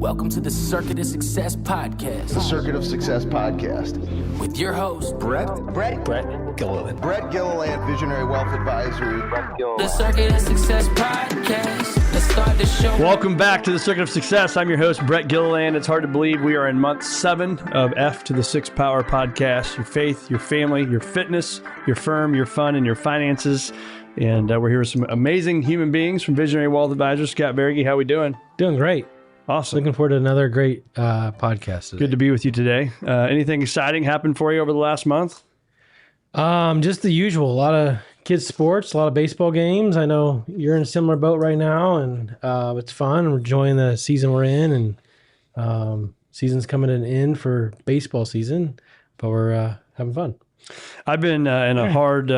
Welcome to the Circuit of Success Podcast. The Circuit of Success Podcast. With your host, Brett Gilliland. Brett Gilliland, Visionary Wealth Advisory. The Circuit of Success Podcast. Let's start the show. Welcome back to the Circuit of Success. I'm your host, Brett Gilliland. It's hard to believe we are in month 7 of F to the 6 Power Podcast. Your faith, your family, your fitness, your firm, your fun, and your finances. And we're here with some amazing human beings from Visionary Wealth Advisors. Scott Berge, how we doing? Doing great. Awesome. Looking forward to another great podcast today. Good to be with you today. Anything exciting happened for you over the last month? Just the usual. A lot of kids' sports, a lot of baseball games. I know you're in a similar boat right now, and it's fun. We're enjoying the season we're in, and season's coming to an end for baseball season, but we're having fun. I've been in a hard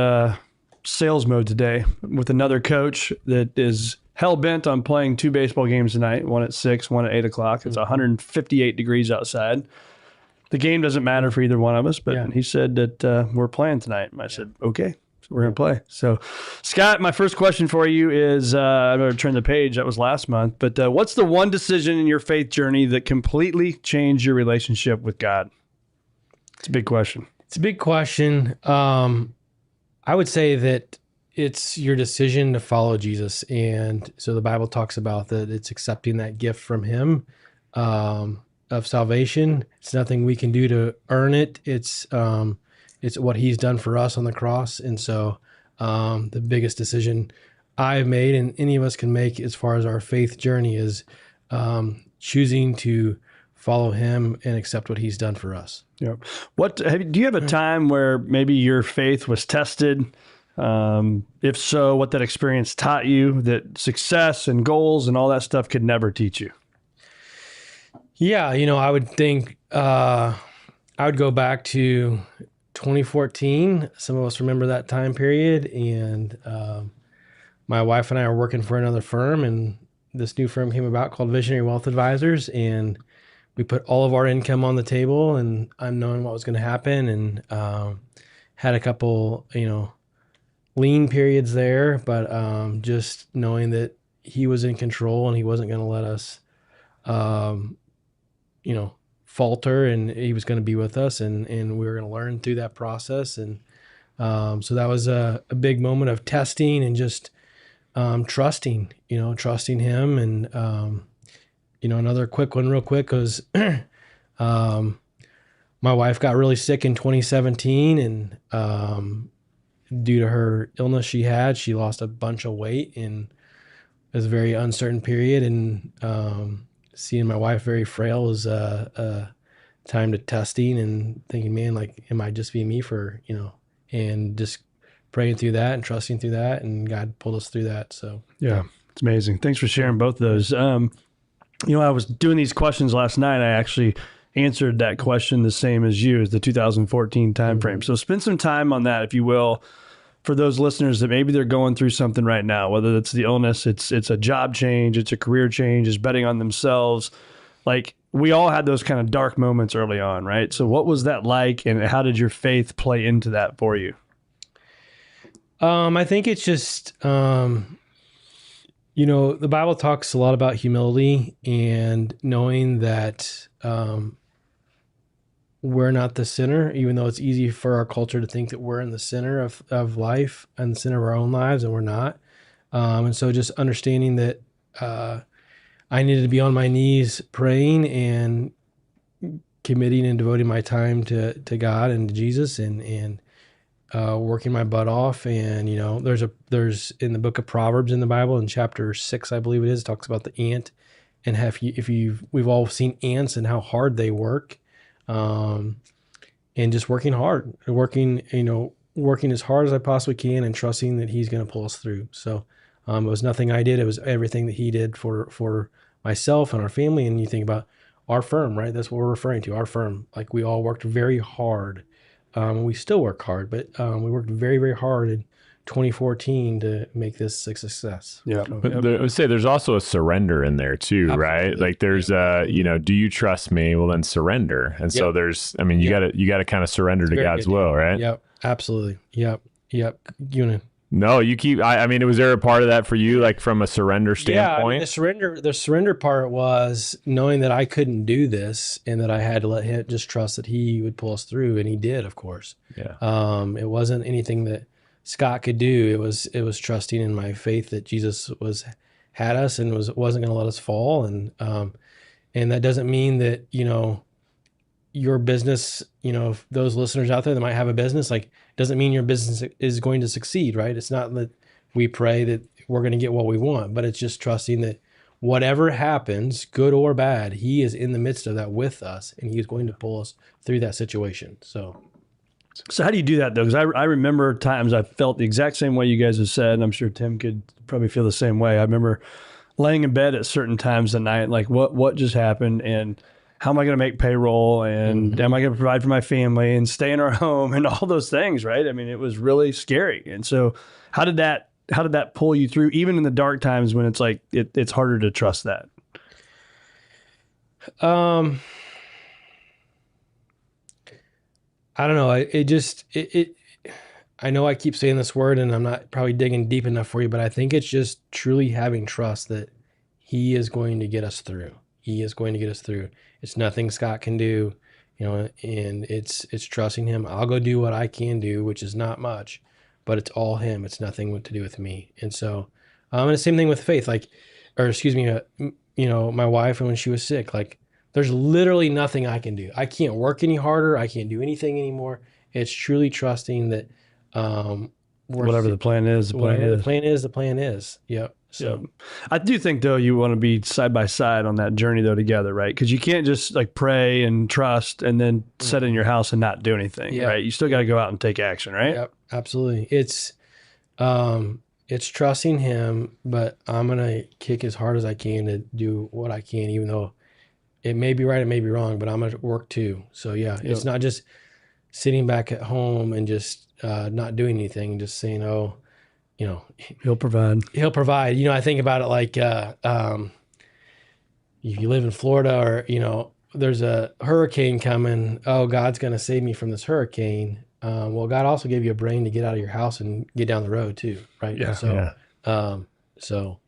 sales mode today with another coach that is hell-bent on playing 2 baseball games tonight, one at 6, one at 8 o'clock. It's 158 degrees outside. The game doesn't matter for either one of us, but he said that we're playing tonight. And I said, okay, so we're going to play. So, Scott, my first question for you is, I'm going to turn the page. That was last month. But what's the one decision in your faith journey that completely changed your relationship with God? It's a big question. It's a big question. I would say that it's your decision to follow Jesus. And so the Bible talks about that it's accepting that gift from him of salvation. It's nothing we can do to earn it. It's what he's done for us on the cross. And so the biggest decision I've made and any of us can make as far as our faith journey is choosing to follow him and accept what he's done for us. Yeah. Do you have a time where maybe your faith was tested? If so, what that experience taught you that success and goals and all that stuff could never teach you? Yeah. I would think, I would go back to 2014. Some of us remember that time period. And, my wife and I are working for another firm, and this new firm came about called Visionary Wealth Advisors. And we put all of our income on the table, and I'm knowing what was going to happen, and, had a couple, lean periods there, but just knowing that he was in control and he wasn't going to let us, falter, and he was going to be with us, and we were going to learn through that process. And so that was a big moment of testing and just trusting him. And, another quick one real quick was my wife got really sick in 2017, and due to her illness she lost a bunch of weight, and it was a very uncertain period. And seeing my wife very frail was a time to testing and thinking, man, like, it might just be me for, and just praying through that and trusting through that, and God pulled us through that. So, yeah, it's amazing. Thanks for sharing both of those. I was doing these questions last night. I actually answered that question the same as you, as the 2014 timeframe. So spend some time on that, if you will, for those listeners that maybe they're going through something right now, whether it's the illness, it's a job change, it's a career change, it's betting on themselves. Like, we all had those kind of dark moments early on, right? So what was that like, and how did your faith play into that for you? I think it's just, the Bible talks a lot about humility and knowing that, we're not the center, even though it's easy for our culture to think that we're in the center of life and the center of our own lives, and we're not. And so just understanding that I needed to be on my knees praying and committing and devoting my time to God and to Jesus, and working my butt off. And, there's in the book of Proverbs in the Bible, in chapter 6, I believe it is, it talks about the ant, and we've all seen ants and how hard they work. And just working hard, working as hard as I possibly can, and trusting that he's going to pull us through. So, it was nothing I did. It was everything that he did for myself and our family. And you think about our firm, right? That's what we're referring to, our firm. Like, we all worked very hard. We still work hard, but, we worked very, very hard in 2014 to make this a success. Yeah. But I would say there's also a surrender in there too, absolutely, right? Like, there's do you trust me? Well, then surrender. And so there's, you gotta kind of surrender to God's will, right? Yep. Absolutely. Yep. No, you keep. I mean, was there a part of that for you, like from a surrender standpoint? Yeah, the surrender part was knowing that I couldn't do this and that I had to let him just trust that he would pull us through, and he did, of course. Yeah. It wasn't anything that Scott could do. It was trusting in my faith that Jesus had us and wasn't going to let us fall, and that doesn't mean that your business, if those listeners out there that might have a business, like, doesn't mean your business is going to succeed, right? It's not that we pray that we're going to get what we want, but it's just trusting that whatever happens, good or bad, he is in the midst of that with us, and he's going to pull us through that situation. So how do you do that though? Because I remember times I felt the exact same way you guys have said, and I'm sure Tim could probably feel the same way. I remember laying in bed at certain times at night, like what just happened, and how am I going to make payroll, and am I going to provide for my family and stay in our home and all those things, right? I mean, it was really scary. And so how did that pull you through, even in the dark times when it's like it's harder to trust that? I don't know. I know I keep saying this word and I'm not probably digging deep enough for you, but I think it's just truly having trust that he is going to get us through. He is going to get us through. It's nothing Scott can do, and it's trusting him. I'll go do what I can do, which is not much, but it's all him. It's nothing to do with me. And so, and the same thing with faith, my wife, when she was sick, like, there's literally nothing I can do. I can't work any harder. I can't do anything anymore. It's truly trusting that, whatever the plan is, the plan is. Yep. So I do think though you want to be side by side on that journey though together, right? Because you can't just like pray and trust and then sit in your house and not do anything, right? You still got to go out and take action, right? Yep, absolutely. It's trusting him, but I'm gonna kick as hard as I can to do what I can, even though it may be right, it may be wrong, but I'm gonna work too. So it's not just sitting back at home and just not doing anything and just saying, he'll provide. I think about it like, if you live in Florida or, there's a hurricane coming. Oh, God's going to save me from this hurricane. Well, God also gave you a brain to get out of your house and get down the road too. Right. Yeah. So,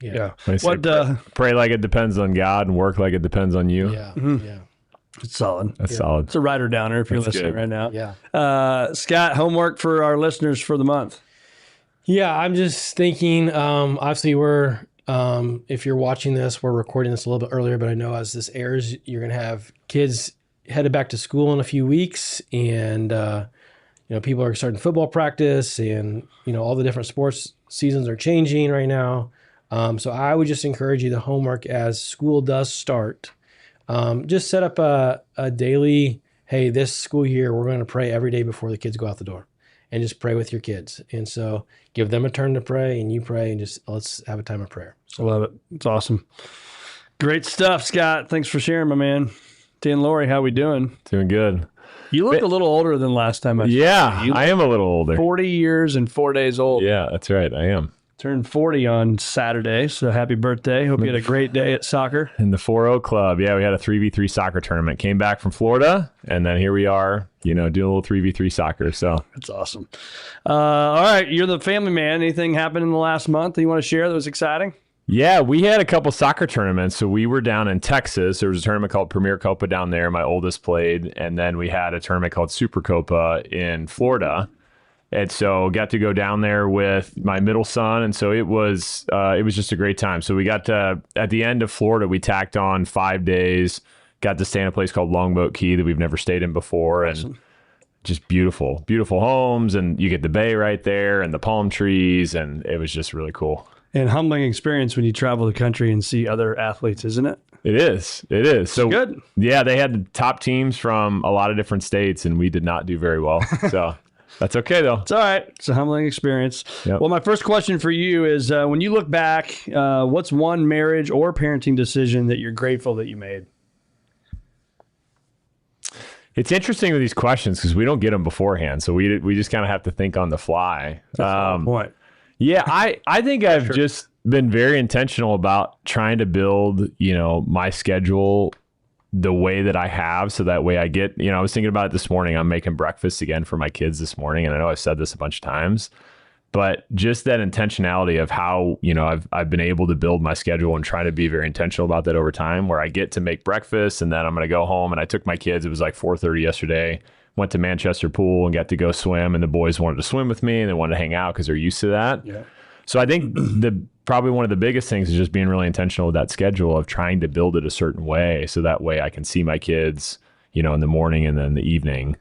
Pray like it depends on God and work like it depends on you. Yeah. Mm-hmm. Yeah. It's solid. That's solid. It's a rider downer if you're listening right now. Yeah. Scott, homework for our listeners for the month. Yeah, I'm just thinking, obviously we're, if you're watching this, we're recording this a little bit earlier, but I know as this airs, you're going to have kids headed back to school in a few weeks, and, people are starting football practice, and, all the different sports seasons are changing right now. So I would just encourage you, the homework as school does start, just set up a daily, hey, this school year, we're going to pray every day before the kids go out the door. And just pray with your kids. And so give them a turn to pray, and you pray, and just let's have a time of prayer. I love it. It's awesome. Great stuff, Scott. Thanks for sharing, my man. Dan Lori, how we doing? Doing good. You look a little older than last time I saw you. I am a little older. 40 years and 4 days old. Yeah, that's right. I am. Turned 40 on Saturday, so happy birthday. Hope you had a great day at soccer. In the 4-0 club. Yeah, we had a 3v3 soccer tournament. Came back from Florida, and then here we are, doing a little 3v3 soccer. So that's awesome. All right, you're the family man. Anything happened in the last month that you want to share that was exciting? Yeah, we had a couple soccer tournaments. So we were down in Texas. There was a tournament called Premier Copa down there. My oldest played. And then we had a tournament called Super Copa in Florida. And so got to go down there with my middle son. And so it was just a great time. So we got to, at the end of Florida, we tacked on 5 days, got to stay in a place called Longboat Key that we've never stayed in before. Awesome. And just beautiful homes. And you get the bay right there and the palm trees. And it was just really cool. And humbling experience when you travel the country and see other athletes, isn't it? It is. So good. Yeah, they had the top teams from a lot of different states, and we did not do very well. So that's okay, though. It's all right. It's a humbling experience. Yep. Well, my first question for you is, when you look back, what's one marriage or parenting decision that you're grateful that you made? It's interesting with these questions because we don't get them beforehand, so we just kind of have to think on the fly. That's the point. Yeah, I think I've just been very intentional about trying to build, my schedule the way that I have, so that way I get, I was thinking about it this morning. I'm making breakfast again for my kids this morning, and I know I've said this a bunch of times, But just that intentionality of how, I've been able to build my schedule and try to be very intentional about that over time, where I get to make breakfast and then I'm going to go home. And I took my kids, it was like 4:30 yesterday, went to Manchester Pool and got to go swim. And the boys wanted to swim with me and they wanted to hang out because they're used to that. Yeah. So I think probably one of the biggest things is just being really intentional with that schedule of trying to build it a certain way. So that way I can see my kids, in the morning and then the evening.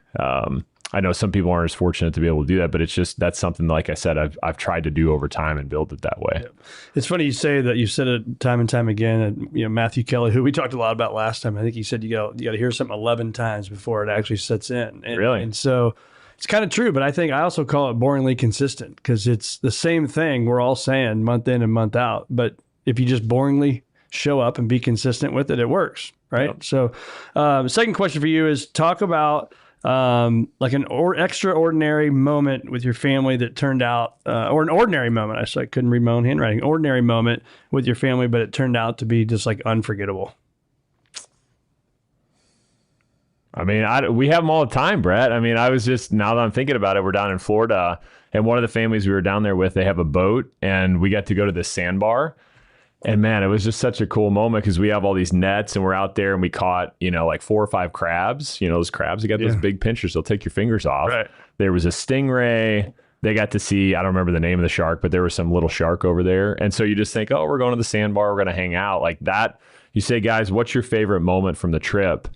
I know some people aren't as fortunate to be able to do that, but it's just, that's something, like I said, I've tried to do over time and build it that way. Yeah. It's funny you say that. You said it time and time again. And Matthew Kelly, who we talked a lot about last time, I think he said you got to hear something 11 times before it actually sets in. And, Really? And so it's kind of true, but I think I also call it boringly consistent, because it's the same thing we're all saying month in and month out. But if you just boringly show up and be consistent with it, it works, right? Yep. So the second question for you is, talk about like an extraordinary moment with your family that turned out, or an ordinary moment. I couldn't read my own handwriting. Ordinary moment with your family, but it turned out to be just like unforgettable. I mean, we have them all the time, Brett. I mean, now that I'm thinking about it, we're down in Florida, and one of the families we were down there with, they have a boat, and we got to go to this sandbar. And man, it was just such a cool moment because we have all these nets and we're out there and we caught, like 4 or 5 crabs. Those crabs, they got those big pinchers, they'll take your fingers off. Right. There was a stingray. They got to see, I don't remember the name of the shark, but there was some little shark over there. And so you just think, oh, we're going to the sandbar, we're going to hang out like that. You say, guys, what's your favorite moment from the trip?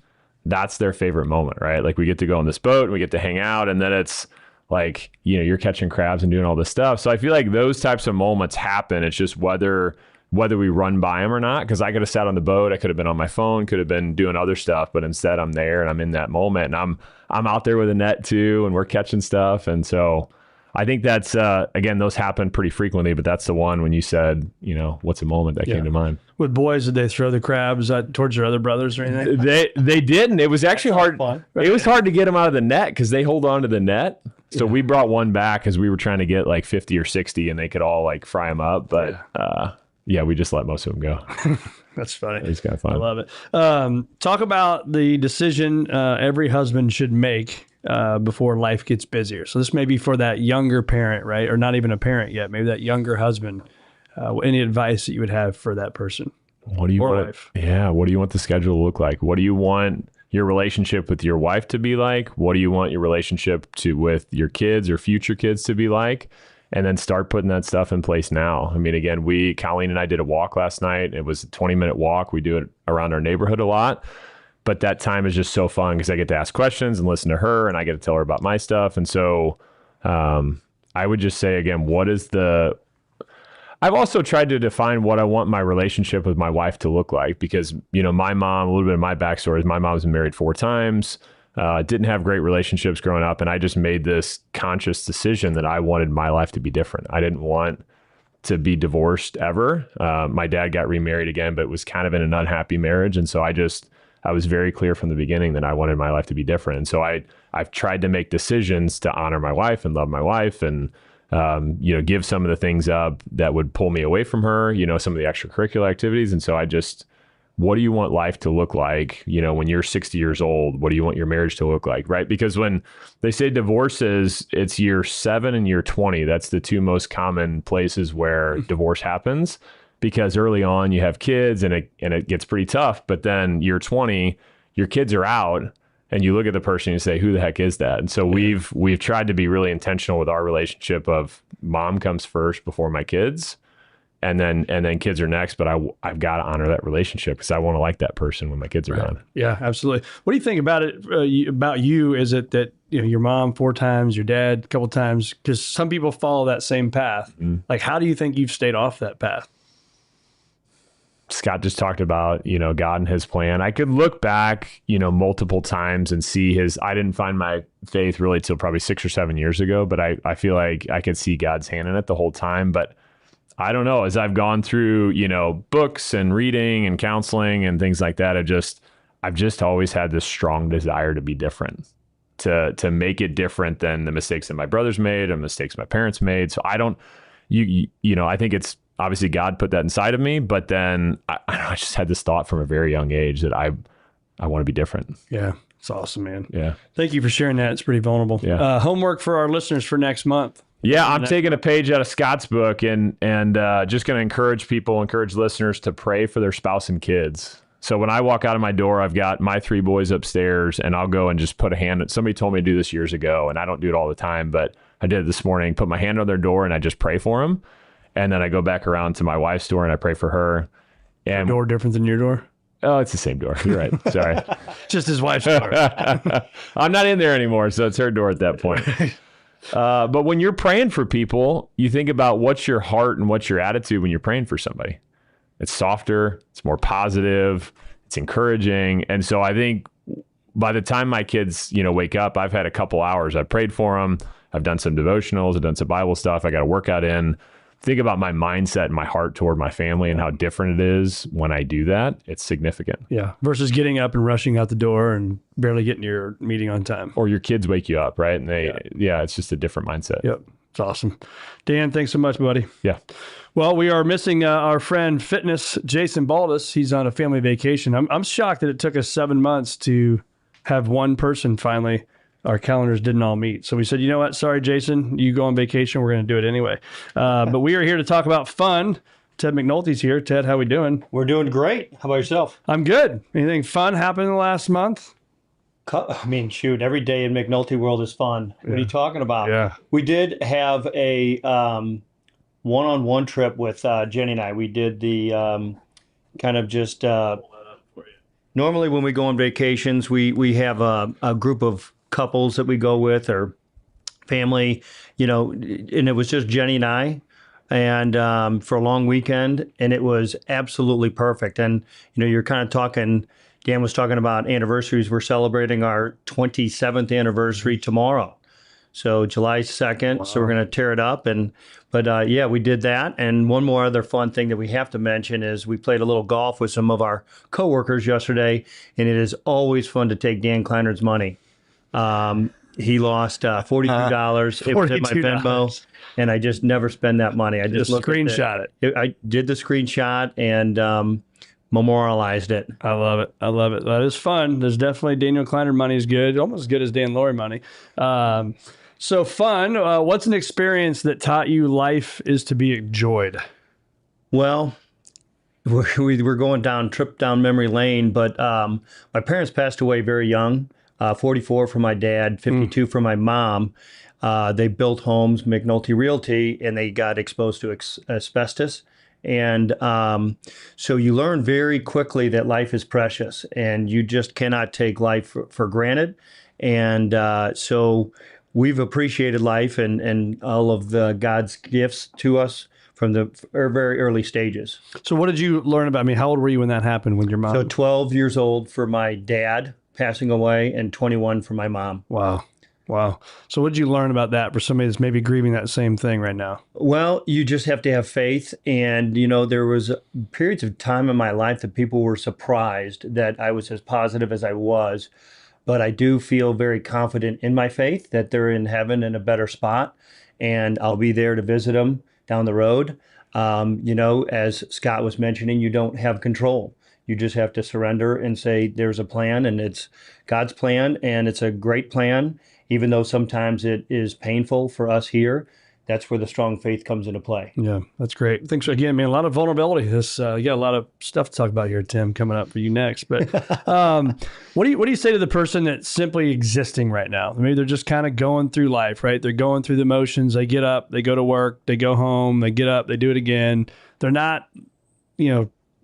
That's their favorite moment, right? Like, we get to go on this boat and we get to hang out, and then it's like, you're catching crabs and doing all this stuff. So I feel like those types of moments happen. It's just whether we run by them or not, because I could have sat on the boat, I could have been on my phone, could have been doing other stuff, but instead I'm there and I'm in that moment, and I'm out there with a net too, and we're catching stuff. And so I think that's again, those happen pretty frequently, but that's the one when you said, what's a moment that came to mind. With boys, did they throw the crabs towards your other brothers or anything? They didn't. It was actually hard. Fun. It was hard to get them out of the net because they hold on to the net. So we brought one back because we were trying to get like 50 or 60 and they could all like fry them up. But we just let most of them go. That's funny. It's kind of fun. I love it. Talk about the decision every husband should make before life gets busier. So this may be for that younger parent, right? Or not even a parent yet. Maybe that younger husband. Any advice that you would have for that person? What do you want? Wife? Yeah. What do you want the schedule to look like? What do you want your relationship with your wife to be like? What do you want your relationship with your kids or future kids to be like? And then start putting that stuff in place now. I mean, again, Colleen and I did a walk last night. It was a 20-minute walk. We do it around our neighborhood a lot. But that time is just so fun because I get to ask questions and listen to her, and I get to tell her about my stuff. And so I would just say, again, I've also tried to define what I want my relationship with my wife to look like, because, my mom, a little bit of my backstory is my mom's been married 4 times. Didn't have great relationships growing up. And I just made this conscious decision that I wanted my life to be different. I didn't want to be divorced ever. My dad got remarried again, but was kind of in an unhappy marriage. And so I was very clear from the beginning that I wanted my life to be different. And so I've tried to make decisions to honor my wife and love my wife and, give some of the things up that would pull me away from her, some of the extracurricular activities. And so what do you want life to look like? When you're 60 years old, what do you want your marriage to look like? Right. Because when they say divorces, it's year 7 and year 20. That's the 2 most common places where divorce happens, because early on you have kids and it gets pretty tough. But then year 20, your kids are out and you look at the person and you say, who the heck is that? And so we've tried to be really intentional with our relationship of mom comes first before my kids. And then kids are next, but I've got to honor that relationship because I want to like that person when my kids are gone. Yeah, absolutely. What do you think about it? About you? Is it that your mom 4 times, your dad a couple times? Because some people follow that same path. Mm. Like, how do you think you've stayed off that path? Scott just talked about God and His plan. I could look back multiple times and see I didn't find my faith really till probably 6 or 7 years ago, but I feel like I could see God's hand in it the whole time. But I don't know, as I've gone through, books and reading and counseling and things like that, I've just always had this strong desire to be different, to make it different than the mistakes that my brothers made and mistakes my parents made. So I don't, I think it's obviously God put that inside of me, but then I just had this thought from a very young age that I want to be different. Yeah. It's awesome, man. Yeah. Thank you for sharing that. It's pretty vulnerable. Yeah. Homework for our listeners for next month. Yeah, I'm taking a page out of Scott's book and just going to encourage listeners to pray for their spouse and kids. So when I walk out of my door, I've got my 3 boys upstairs, and I'll go and just put a hand. Somebody told me to do this years ago, and I don't do it all the time, but I did it this morning. Put my hand on their door, and I just pray for them. And then I go back around to my wife's door, and I pray for her. And Door different than your door? oh, it's the same door. You're right. Sorry. Just his wife's door. I'm not in there anymore, so it's her door at that point. But when you're praying for people, you think about what's your heart and what's your attitude when you're praying for somebody. It's softer, it's more positive, it's encouraging. And so I think by the time my kids, wake up, I've had a couple hours. I've prayed for them. I've done some devotionals. I've done some Bible stuff. I got a workout in. Think about my mindset and my heart toward my family and how different it is when I do that. It's significant. Yeah. Versus getting up and rushing out the door and barely getting your meeting on time. Or your kids wake you up, right? And it's just a different mindset. Yep. It's awesome. Dan, thanks so much, buddy. Yeah. Well, we are missing our friend Fitness, Jason Baldus. He's on a family vacation. I'm shocked that it took us 7 months to have one person finally. Our calendars didn't all meet. So we said, you know what? Sorry, Jason, you go on vacation. We're going to do it anyway. But we are here to talk about fun. Ted McNulty's here. Ted, how we doing? We're doing great. How about yourself? I'm good. Anything fun happened in the last month? I mean, shoot, every day in McNulty world is fun. What are you talking about? Yeah. We did have a one-on-one trip with Jenny and I. We did the kind of just normally when we go on vacations, we have a group of couples that we go with or family, and it was just Jenny and I. And for a long weekend, and it was absolutely perfect. And, you're kind of talking, Dan was talking about anniversaries. We're celebrating our 27th anniversary tomorrow. So July 2nd. Wow. So we're going to tear it up. But we did that. And one more other fun thing that we have to mention is we played a little golf with some of our coworkers yesterday. And it is always fun to take Dan Kleiner's money. He lost $42. It was at my Venmo. And I just never spend that money. I just screenshot it. I did the screenshot and memorialized it. I love it. That is fun. There's definitely Daniel Kleiner money is good, almost as good as Dan Laurie money. So fun. What's an experience that taught you life is to be enjoyed? Well, we're going trip down memory lane, but my parents passed away very young. 44 for my dad, 52 for my mom. They built homes, McNulty Realty, and they got exposed to asbestos. And so you learn very quickly that life is precious and you just cannot take life for granted. And so we've appreciated life and all of the God's gifts to us from the very early stages. So what did you learn about me? How old were you when that happened when your mom? So 12 years old for my dad passing away and 21 for my mom. Wow. So what did you learn about that for somebody that's maybe grieving that same thing right now? Well, you just have to have faith. And, there was periods of time in my life that people were surprised that I was as positive as I was. But I do feel very confident in my faith that they're in heaven in a better spot. And I'll be there to visit them down the road. As Scott was mentioning, you don't have control. You just have to surrender and say there's a plan and it's God's plan and it's a great plan, even though sometimes it is painful for us here. That's where the strong faith comes into play. Yeah, that's great. Thanks again, man. A lot of vulnerability. You got a lot of stuff to talk about here, Tim, coming up for you next. But what do you say to the person that's simply existing right now? Maybe they're just kind of going through life, right? They're going through the motions. They get up, they go to work, they go home, they get up, they do it again. They're not,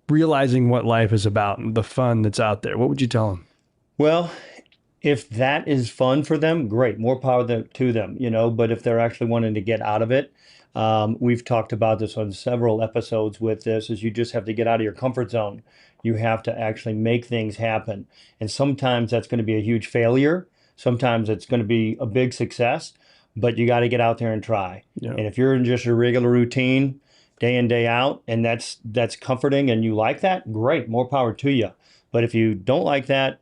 realizing what life is about and the fun that's out there. What would you tell them? Well, if that is fun for them, great, more power to them, but if they're actually wanting to get out of it, we've talked about this on several episodes with this, is you just have to get out of your comfort zone. You have to actually make things happen. And sometimes that's going to be a huge failure. Sometimes it's going to be a big success, but you got to get out there and try. Yeah. And if you're in just a regular routine, day in, day out, and that's comforting and you like that, great, more power to you. But if you don't like that,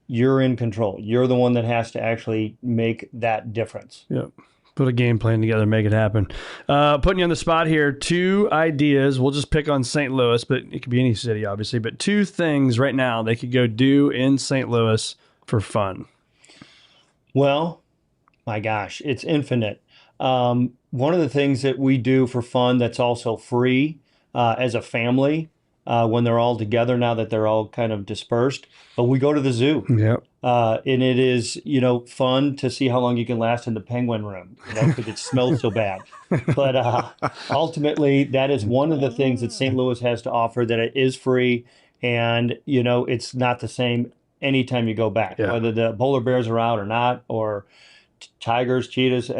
you're in control. You're the one that has to actually make that difference. Yeah. Put a game plan together, make it happen. Putting you on the spot here, 2 ideas. We'll just pick on St. Louis, but it could be any city, obviously. But 2 things right now they could go do in St. Louis for fun. Well, my gosh, it's infinite. One of the things that we do for fun that's also free as a family when they're all together now that they're all kind of dispersed, but we go to the zoo. Yep. And it is, fun to see how long you can last in the penguin room, because it smells so bad. But ultimately, that is one of the things that St. Louis has to offer, that it is free, and, it's not the same anytime you go back, Yeah. whether the polar bears are out or not, or tigers, cheetahs,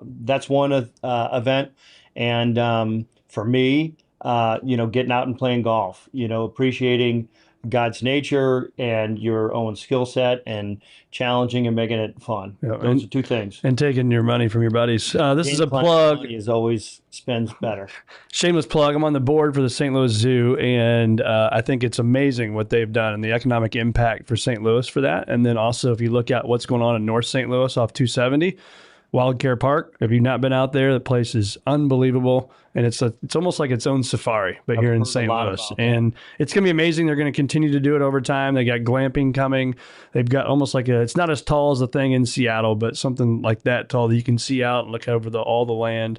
that's one event. And for me, getting out and playing golf, appreciating God's nature and your own skill set, and challenging and making it fun. Yeah, Those are two things. And taking your money from your buddies. This is a Game plug. money is always spends better. Shameless plug. I'm on the board for the St. Louis Zoo, and I think it's amazing what they've done and the economic impact for St. Louis for that. And then also, if you look at what's going on in North St. Louis off 270, Wildcare Park. If you've not been out there, the place is unbelievable, and it's almost like its own safari, but here in heard a St. lot Louis. about that. And it's going to be amazing. They're going to continue to do it over time. They got glamping coming. They've got almost like it's not as tall as the thing in Seattle, but something like that tall that you can see out and look over all the land.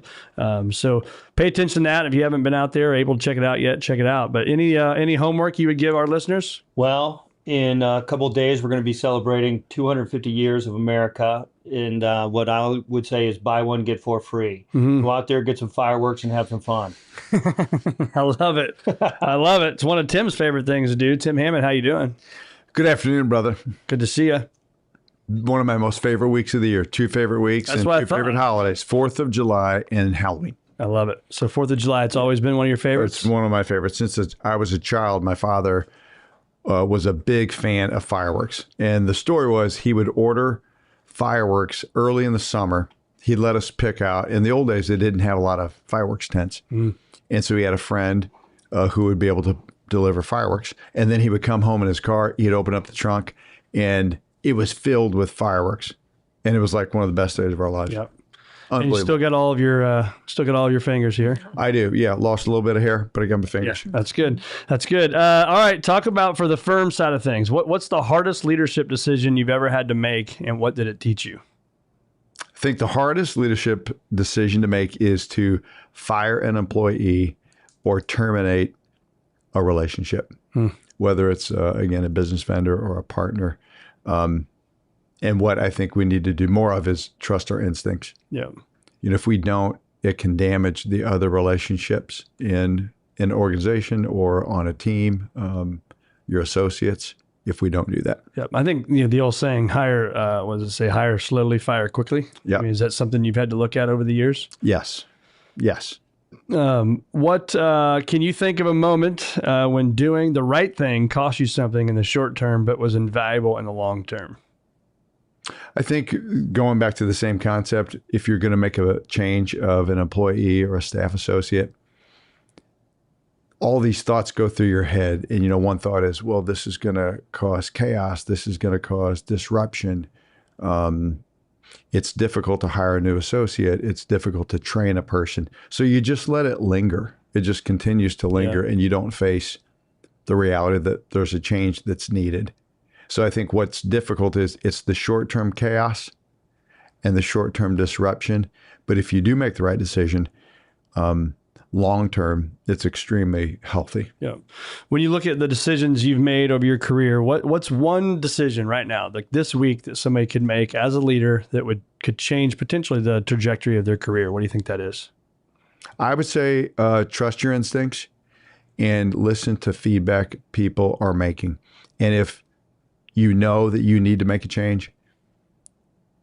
So pay attention to that. If you haven't been out there, able to check it out yet, check it out. But any homework you would give our listeners? Well, in a couple of days, we're going to be celebrating 250 years of America. And what I would say is buy one, get four free. Go out there, get some fireworks, and have some fun. I love it. I love it. It's one of Tim's favorite things to do. Tim Hammond, how you doing? Good afternoon, brother. Good to see you. One of my most favorite weeks of the year. 2 favorite weeks That's and what I 2 thought. favorite holidays. 4th of July and Halloween. I love it. So 4th of July, it's always been one of your favorites? It's one of my favorites. Since I was a child, my father was a big fan of fireworks. And the story was he would order fireworks early in the summer. He'd let us pick out. In the old days, they didn't have a lot of fireworks tents. And so he had a friend who would be able to deliver fireworks. And then he would come home in his car. He'd open up the trunk, and it was filled with fireworks. And it was like one of the best days of our lives. Yep. And you Unbelievable. still got all of your fingers here. I do. Yeah. Lost a little bit of hair, but I got my fingers. That's good. That's good. All right. Talk about for the firm side of things. What's the hardest leadership decision you've ever had to make, and what did it teach you? I think the hardest leadership decision to make is to fire an employee or terminate a relationship, whether it's, again, a business vendor or a partner. And what I think we need to do more of is trust our instincts. Yeah. If we don't, it can damage the other relationships in an organization or on a team, your associates, if we don't do that. Yeah. I think the old saying, hire slowly, fire quickly. Yeah. I mean, is that something you've had to look at over the years? Yes. Yes. What can you think of a moment when doing the right thing cost you something in the short term, but was invaluable in the long term? I think going back to the same concept, if you're going to make a change of an employee or a staff associate, all these thoughts go through your head. And, one thought is, well, this is going to cause chaos. This is going to cause disruption. It's difficult to hire a new associate. It's difficult to train a person. So you just let it linger. It just continues to linger, and you don't face the reality that there's a change that's needed. So I think what's difficult is it's the short-term chaos and the short-term disruption. But if you do make the right decision, long-term, it's extremely healthy. Yeah. When you look at the decisions you've made over your career, what's one decision right now, like this week, that somebody could make as a leader that could change potentially the trajectory of their career? What do you think that is? I would say trust your instincts and listen to feedback people are making. And if you know that you need to make a change,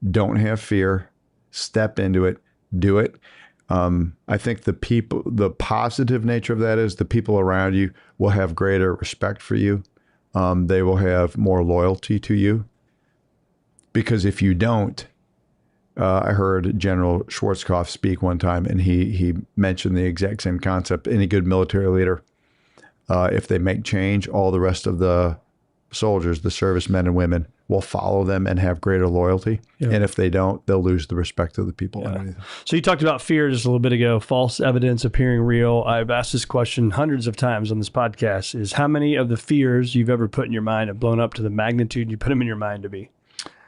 don't have fear, step into it, do it. I think the positive nature of that is the people around you will have greater respect for you. They will have more loyalty to you. Because if you don't, I heard General Schwarzkopf speak one time, and he mentioned the exact same concept. Any good military leader, if they make change, all the rest of the soldiers, the servicemen and women, will follow them and have greater loyalty. Yeah. And if they don't, they'll lose the respect of the people underneath them. So you talked about fear just a little bit ago, false evidence appearing real. I've asked this question hundreds of times on this podcast, is how many of the fears you've ever put in your mind have blown up to the magnitude you put them in your mind to be?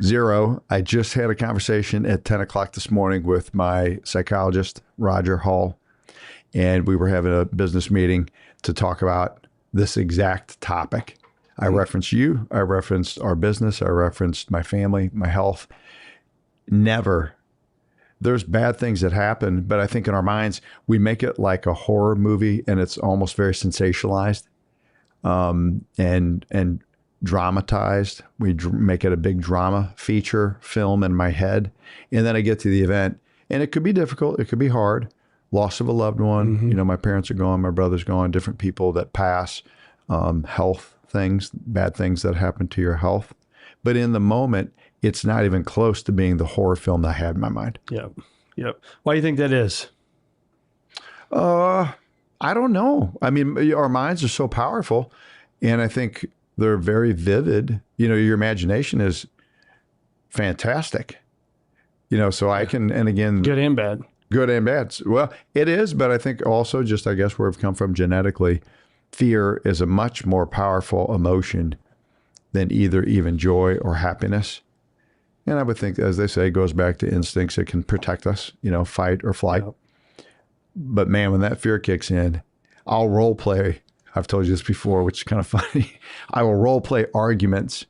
Zero. I just had a conversation at 10 o'clock this morning with my psychologist, Roger Hall, and we were having a business meeting to talk about this exact topic. I referenced you. I referenced our business. I referenced my family, my health. Never. There's bad things that happen, but I think in our minds, we make it like a horror movie, and it's almost very sensationalized and dramatized. We make it a big drama feature film in my head. And then I get to the event, and it could be difficult. It could be hard. Loss of a loved one. You know, my parents are gone. My brother's gone. Different people that pass. Health things, bad things that happen to your health. But in the moment, it's not even close to being the horror film that I had in my mind. Yep. Why do you think that is? I don't know. I mean, our minds are so powerful, and I think they're very vivid. You know, your imagination is fantastic. You know, so I can, and again, Good and bad. good and bad. Well, it is, but I think also just, I guess, where we've come from genetically, fear is a much more powerful emotion than either even joy or happiness. And I would think, as they say, it goes back to instincts. It can protect us, you know, fight or flight. Yep. But man, when that fear kicks in, I'll role play. I've told you this before, which is kind of funny. I will role play arguments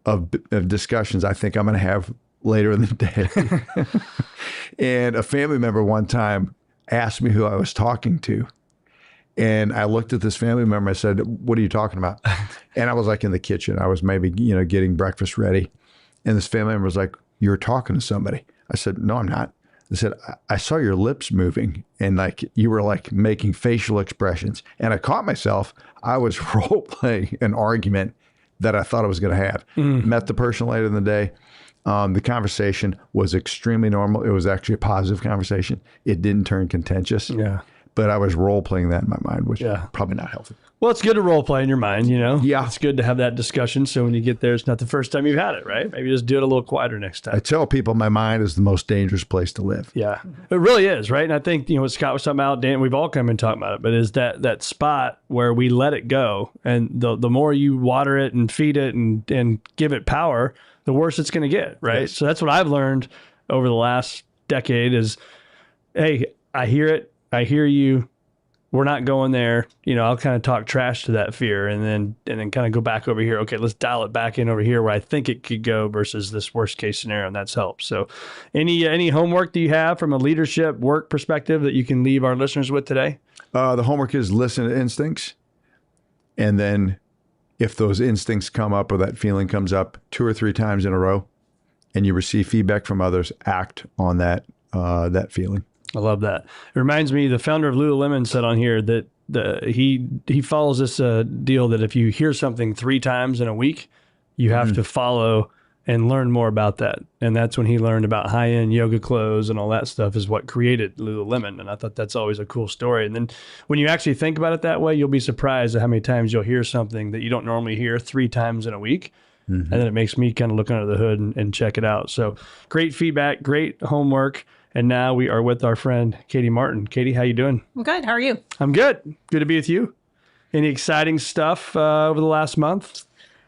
of discussions I think I'm going to have later in the day. And a family member one time asked me who I was talking to. And I looked at this family member. I said, "What are you talking about?" And I was like in the kitchen. I was maybe, you know, getting breakfast ready. And this family member was like, "You're talking to somebody." I said, "No, I'm not." I said, I saw your lips moving and like you were like making facial expressions. And I caught myself. I was role playing an argument that I thought I was going to have. Met the person later in the day. The conversation was extremely normal. It was actually a positive conversation. It didn't turn contentious. Yeah. But I was role playing that in my mind, which Yeah. is probably not healthy. Well, it's good to role play in your mind, you know? Yeah. It's good to have that discussion. So when you get there, it's not the first time you've had it, right? Maybe just do it a little quieter next I time. tell people my mind is the most dangerous place to live. Yeah, it really is, right? And I think, you know, what Scott was talking about, Dan, we've all come and talked about it, but is that spot where we let it go. And the more you water it and feed it and give it power, the worse it's going to get, right? Yes. So that's what I've learned over the last decade is, hey, I hear it. I hear you. We're not going there. You know, I'll kind of talk trash to that fear and then kind of go back over here. Okay, let's dial it back in over here where I think it could go versus this worst case scenario, and that's helped. So any homework that you have from a leadership work perspective that you can leave our listeners with today? The homework is listen to instincts. And then if those instincts come up or that feeling comes up 2 or 3 times in a row and you receive feedback from others, act on that feeling. I love that. It reminds me, the founder of Lululemon said on here that he follows this deal that if you hear something 3 times in a week, you have to follow and learn more about that. And that's when he learned about high-end yoga clothes and all that stuff is what created Lululemon. And I thought that's always a cool story. And then when you actually think about it that way, you'll be surprised at how many times you'll hear something that you don't normally hear 3 times in a week. And then it makes me kind of look under the hood and check it out. So great feedback, great homework. And now we are with our friend, Katie Martin. Katie, how you doing? I'm good. How are you? I'm good. Good to be with you. Any exciting stuff over the last month?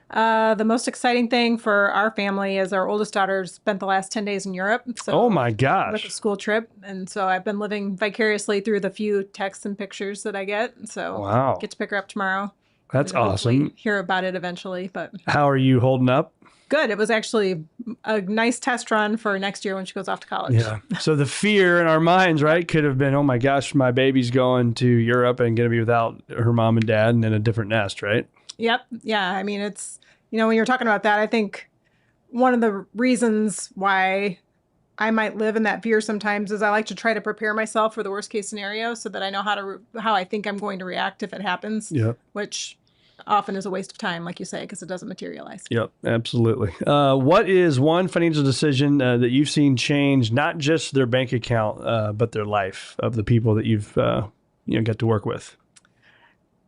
The most exciting thing for our family is our oldest daughter spent the last 10 days in Europe. So Oh my with a gosh. school trip. And so I've been living vicariously through the few texts and pictures that I get. So Wow. get to pick her up tomorrow. That's and hopefully awesome. hear about it eventually. But How are you holding up? good. It was actually a nice test run for next year when she goes off to college. Yeah. So the fear in our minds, right, could have been, oh my gosh, my baby's going to Europe and going to be without her mom and dad and in a different nest, right? Yep. Yeah. I mean, it's, you know, when you're talking about that, I think one of the reasons why I might live in that fear sometimes is I like to try to prepare myself for the worst case scenario so that I know how I think I'm going to react if it happens, Yep. which often is a waste of time, like you say, because it doesn't materialize. Yep, absolutely. What is one financial decision that you've seen change not just their bank account, but their life of the people that you've got to work with?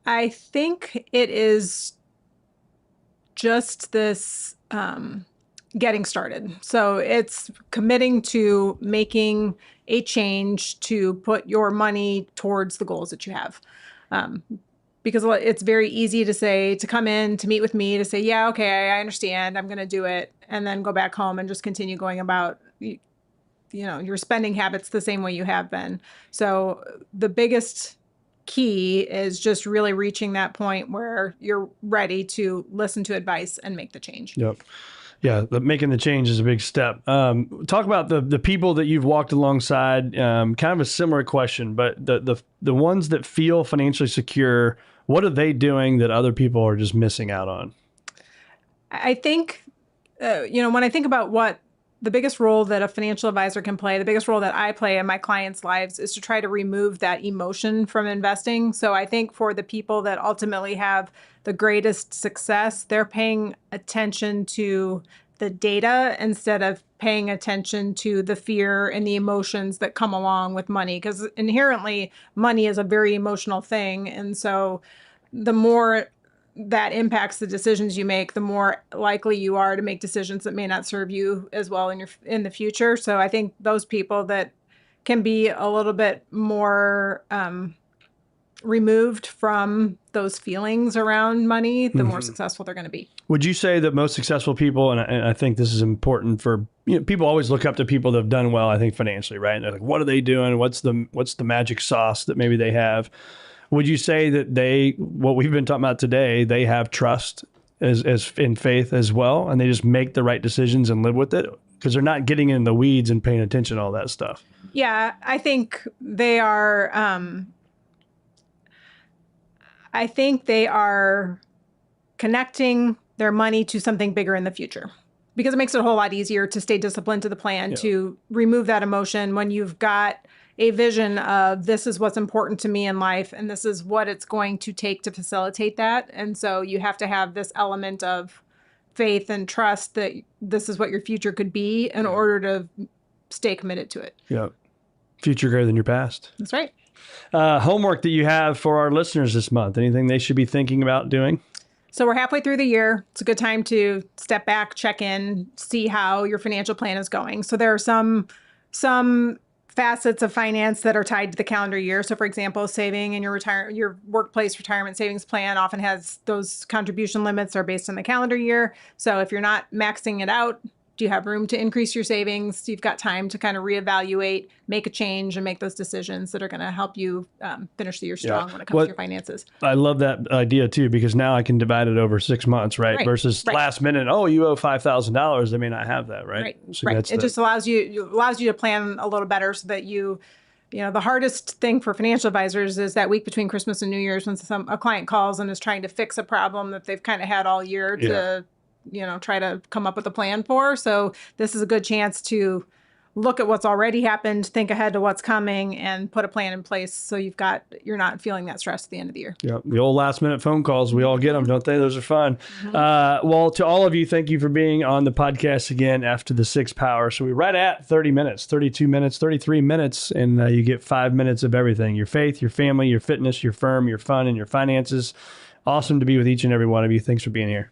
I think it is just this getting started. So it's committing to making a change to put your money towards the goals that you have. Because it's very easy to say, to come in, to meet with me, to say, yeah, okay, I understand, I'm going to do it. and then go back home and just continue going about, your spending habits the same way you have been. So the biggest key is just really reaching that point where you're ready to listen to advice and make the change. Yep. Yeah, making the change is a big step. Talk about the people that you've walked alongside. Kind of a similar question, but the ones that feel financially secure, what are they doing that other people are just missing out on? I think, when I think about what the biggest role that a financial advisor can play, the biggest role that I play in my clients' lives is to try to remove that emotion from investing. So I think for the people that ultimately have the greatest success, they're paying attention to the data instead of paying attention to the fear and the emotions that come along with money, because inherently money is a very emotional thing. And so the more that impacts the decisions you make, the more likely you are to make decisions that may not serve you as well in the future. So I think those people that can be a little bit more removed from those feelings around money, the more successful they're going to be. Would you say that most successful people, and I think this is important for, people always look up to people that have done well, I think financially, right? And they're like, what are they doing? What's the magic sauce that maybe they have? Would you say that what we've been talking about today, they have trust as in faith as well, and they just make the right decisions and live with it because they're not getting in the weeds and paying attention to all that stuff? Yeah, I think they are. I think they are connecting their money to something bigger in the future, because it makes it a whole lot easier to stay disciplined to the plan, to remove that emotion when you've got a vision of this is what's important to me in life and this is what it's going to take to facilitate that. And so you have to have this element of faith and trust that this is what your future could be in order to stay committed to it. Yeah. Future greater than your past. That's right. Homework that you have for our listeners this month, anything they should be thinking about doing? So we're halfway through the year. It's a good time to step back, check in, see how your financial plan is going. So there are some facets of finance that are tied to the calendar year. So for example, saving in your workplace retirement savings plan often has those contribution limits are based on the calendar year. So if you're not maxing it out, do you have room to increase your savings? You've got time to kind of reevaluate, make a change, and make those decisions that are going to help you finish the year strong when it comes to your finances. I love that idea too, because now I can divide it over 6 months, right? Versus last minute, you owe $5,000. They may not have that, right? So It just allows you to plan a little better so that the hardest thing for financial advisors is that week between Christmas and New Year's when a client calls and is trying to fix a problem that they've kind of had all year to try to come up with a plan for. So this is a good chance to look at what's already happened, think ahead to what's coming, and put a plan in place so you're not feeling that stress at the end of the year. Yeah, the old last minute phone calls, we all get them, don't they? Those are fun. Well, to all of you, thank you for being on the podcast again after the 6 Power. So we're right at 30 minutes, 32 minutes, 33 minutes, and you get 5 minutes of everything: your faith, your family, your fitness, your firm, your fun, and your finances. Awesome to be with each and every one of you. Thanks for being here.